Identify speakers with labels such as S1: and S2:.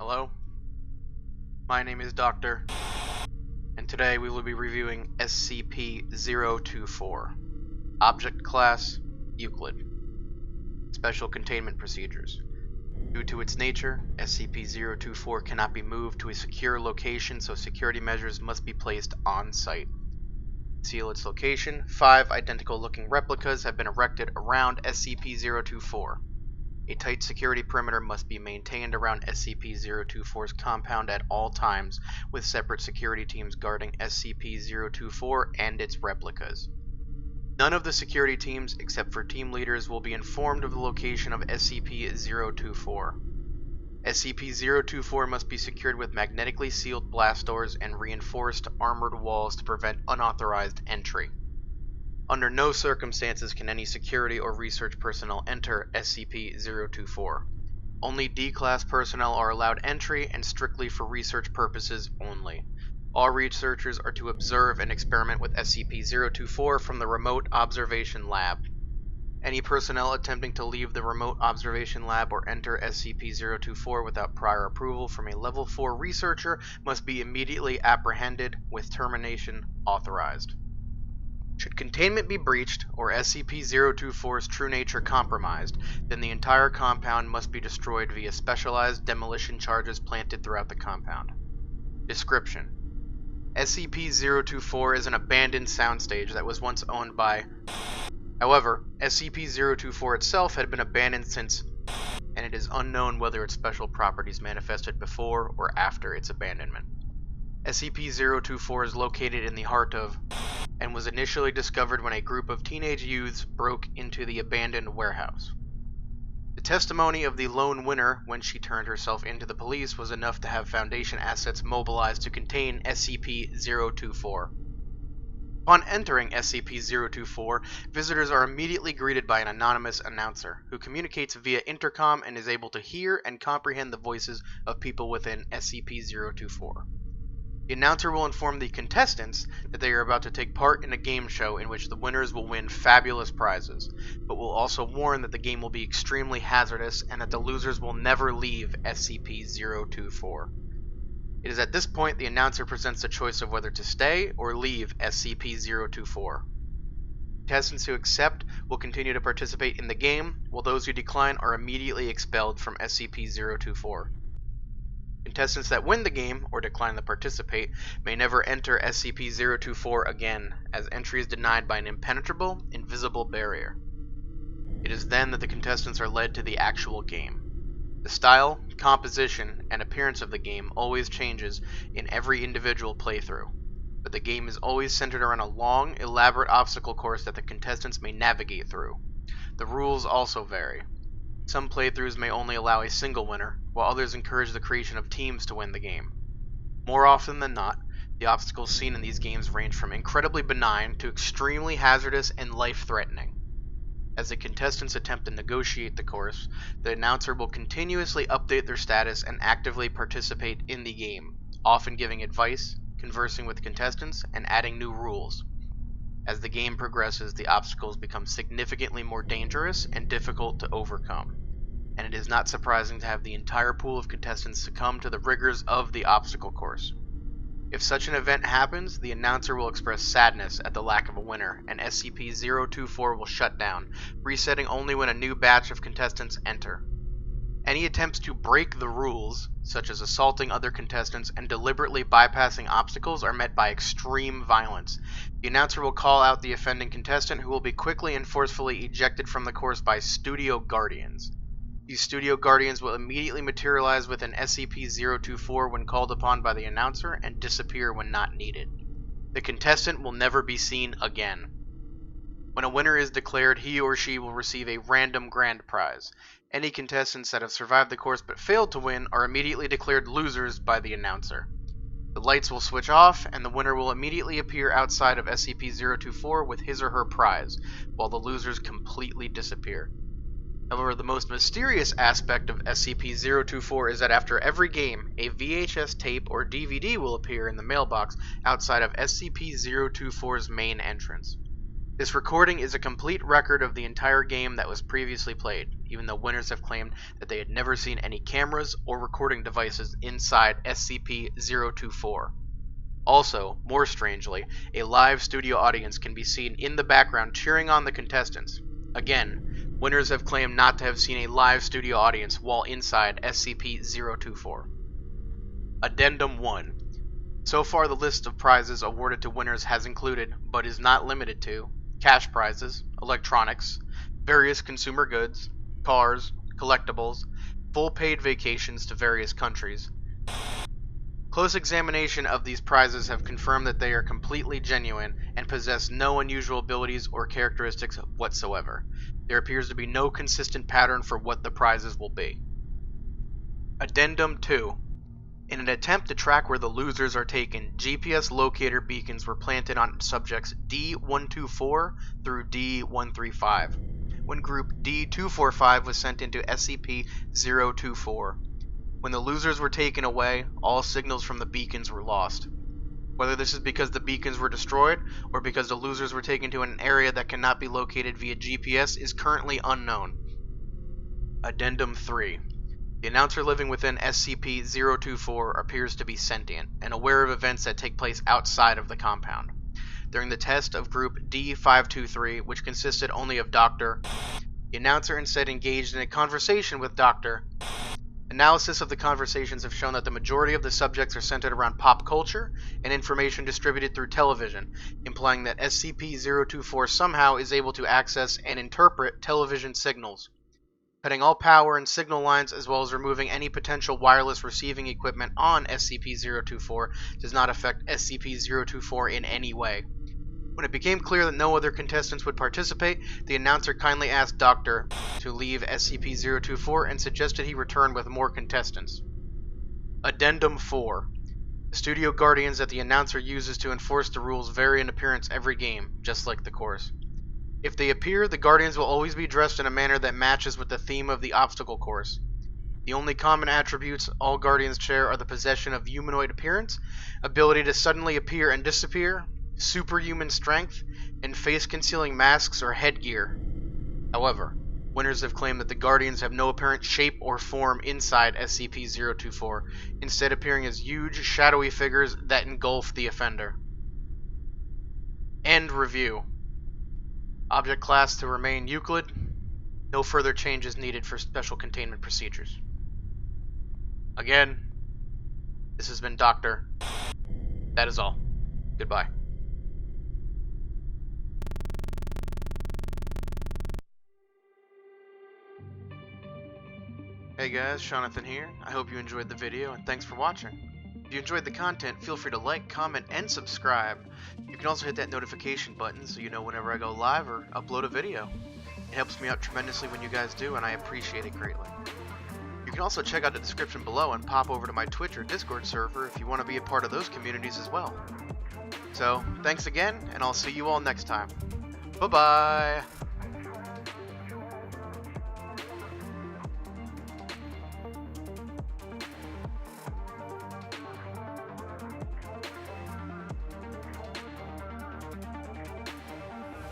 S1: Hello, my name is Doctor, and today we will be reviewing SCP-024. Object Class, Euclid. Special Containment Procedures. Due to its nature, SCP-024 cannot be moved to a secure location, so security measures must be placed on site. To seal its location, 5 identical-looking replicas have been erected around SCP-024. A tight security perimeter must be maintained around SCP-024's compound at all times, with separate security teams guarding SCP-024 and its replicas. None of the security teams, except for team leaders, will be informed of the location of SCP-024. SCP-024 must be secured with magnetically sealed blast doors and reinforced armored walls to prevent unauthorized entry. Under no circumstances can any security or research personnel enter SCP-024. Only D-Class personnel are allowed entry, and strictly for research purposes only. All researchers are to observe and experiment with SCP-024 from the Remote Observation Lab. Any personnel attempting to leave the Remote Observation Lab or enter SCP-024 without prior approval from a Level 4 researcher must be immediately apprehended, with termination authorized. Should containment be breached, or SCP-024's true nature compromised, then the entire compound must be destroyed via specialized demolition charges planted throughout the compound. Description: SCP-024 is an abandoned soundstage that was once owned by... However, SCP-024 itself had been abandoned since... and it is unknown whether its special properties manifested before or after its abandonment. SCP-024 is located in the heart of... and was initially discovered when a group of teenage youths broke into the abandoned warehouse. The testimony of the lone winner when she turned herself into the police was enough to have Foundation assets mobilized to contain SCP-024. Upon entering SCP-024, visitors are immediately greeted by an anonymous announcer, who communicates via intercom and is able to hear and comprehend the voices of people within SCP-024. The announcer will inform the contestants that they are about to take part in a game show in which the winners will win fabulous prizes, but will also warn that the game will be extremely hazardous and that the losers will never leave SCP-024. It is at this point the announcer presents the choice of whether to stay or leave SCP-024. Contestants who accept will continue to participate in the game, while those who decline are immediately expelled from SCP-024. Contestants that win the game, or decline to participate, may never enter SCP-024 again, as entry is denied by an impenetrable, invisible barrier. It is then that the contestants are led to the actual game. The style, composition, and appearance of the game always changes in every individual playthrough, but the game is always centered around a long, elaborate obstacle course that the contestants may navigate through. The rules also vary. Some playthroughs may only allow a single winner, while others encourage the creation of teams to win the game. More often than not, the obstacles seen in these games range from incredibly benign to extremely hazardous and life-threatening. As the contestants attempt to negotiate the course, the announcer will continuously update their status and actively participate in the game, often giving advice, conversing with contestants, and adding new rules. As the game progresses, the obstacles become significantly more dangerous and difficult to overcome, and it is not surprising to have the entire pool of contestants succumb to the rigors of the obstacle course. If such an event happens, the announcer will express sadness at the lack of a winner, and SCP-024 will shut down, resetting only when a new batch of contestants enter. Any attempts to break the rules, such as assaulting other contestants and deliberately bypassing obstacles, are met by extreme violence. The announcer will call out the offending contestant, who will be quickly and forcefully ejected from the course by Studio Guardians. These Studio Guardians will immediately materialize within SCP-024 when called upon by the announcer and disappear when not needed. The contestant will never be seen again. When a winner is declared, he or she will receive a random grand prize. Any contestants that have survived the course but failed to win are immediately declared losers by the announcer. The lights will switch off, and the winner will immediately appear outside of SCP-024 with his or her prize, while the losers completely disappear. However, the most mysterious aspect of SCP-024 is that after every game, a VHS tape or DVD will appear in the mailbox outside of SCP-024's main entrance. This recording is a complete record of the entire game that was previously played, even though winners have claimed that they had never seen any cameras or recording devices inside SCP-024. Also, more strangely, a live studio audience can be seen in the background cheering on the contestants. Again, winners have claimed not to have seen a live studio audience while inside SCP-024. Addendum 1. So far, the list of prizes awarded to winners has included, but is not limited to, cash prizes, electronics, various consumer goods, cars, collectibles, full paid vacations to various countries. Close examination of these prizes have confirmed that they are completely genuine and possess no unusual abilities or characteristics whatsoever. There appears to be no consistent pattern for what the prizes will be. Addendum 2. In an attempt to track where the losers are taken, GPS locator beacons were planted on subjects D-124 through D-135, when group D-245 was sent into SCP-024. When the losers were taken away, all signals from the beacons were lost. Whether this is because the beacons were destroyed, or because the losers were taken to an area that cannot be located via GPS is currently unknown. Addendum 3. The announcer living within SCP-024 appears to be sentient, and aware of events that take place outside of the compound. During the test of Group D-523, which consisted only of Dr. The announcer instead engaged in a conversation with Dr. Analysis of the conversations have shown that the majority of the subjects are centered around pop culture and information distributed through television, implying that SCP-024 somehow is able to access and interpret television signals. Cutting all power and signal lines as well as removing any potential wireless receiving equipment on SCP-024 does not affect SCP-024 in any way. When it became clear that no other contestants would participate, the announcer kindly asked Dr. to leave SCP-024 and suggested he return with more contestants. Addendum 4. The studio guardians that the announcer uses to enforce the rules vary in appearance every game, just like the course. If they appear, the guardians will always be dressed in a manner that matches with the theme of the obstacle course. The only common attributes all guardians share are the possession of humanoid appearance, ability to suddenly appear and disappear, superhuman strength, and face-concealing masks or headgear. However, winners have claimed that the guardians have no apparent shape or form inside SCP-024, instead appearing as huge, shadowy figures that engulf the offender. End review. Object class to remain Euclid. No further changes needed for special containment procedures. Again, this has been Dr. That is all. Goodbye. Hey guys, Shawnathan here. I hope you enjoyed the video and thanks for watching. If you enjoyed the content, feel free to like, comment, and subscribe. You can also hit that notification button so you know whenever I go live or upload a video. It helps me out tremendously when you guys do, and I appreciate it greatly. You can also check out the description below and pop over to my Twitch or Discord server if you want to be a part of those communities as well. So, thanks again, and I'll see you all next time. Bye-bye!